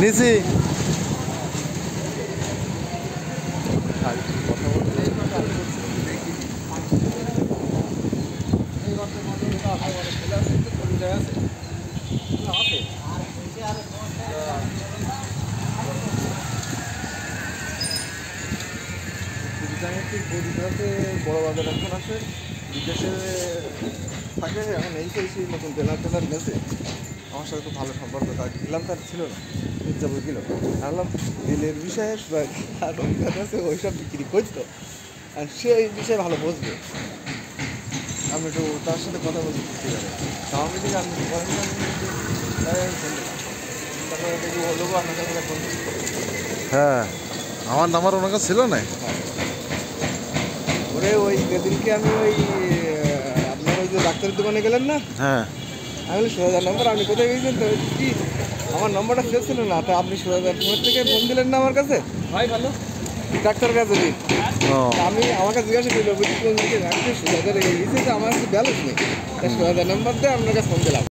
নিচি বড় বাজার এখন আছে বিদেশে থাকে এখন এই সেই নতুন ট্রেনার গেছে আমার সাথে খুব ভালো সম্পর্ক তার গেলাম তার ছিল না যাবো গেল ভাবলাম রেলের বিষয়ে আছে ওইসব বিক্রি করতো আর সে এই বিষয়ে ভালো বুঝবে আমি একটু তার সাথে কথা বলতে বুঝতে পারি আমি থেকে আমি ফোন দিলাম তারপরে দেখি হলো আপনার কাছে ফোন হ্যাঁ আমার নাম্বার ওনার কাছে ছিল না ওরে ওই যেদিনকে আমি ওই আপনার ওই যে ডাক্তারের দোকানে গেলেন না হ্যাঁ আমি বলি 16,000 নম্বর আপনি কোথায় গেছেন তো কি আমার নম্বরটা সেভ ছিল না তা আপনি 16,000 ফোন থেকে ফোন দিলেন না আমার কাছে ভাই ভালো ডাক্তারের কাছে দিন আমি আমাকে জিজ্ঞাসা করলো বুঝি কোন দিকে 16,000 গেছে আমার কাছে ব্যালেন্স নেই 16,000 নম্বর দিয়ে আপনার কাছে ফোন দিলাম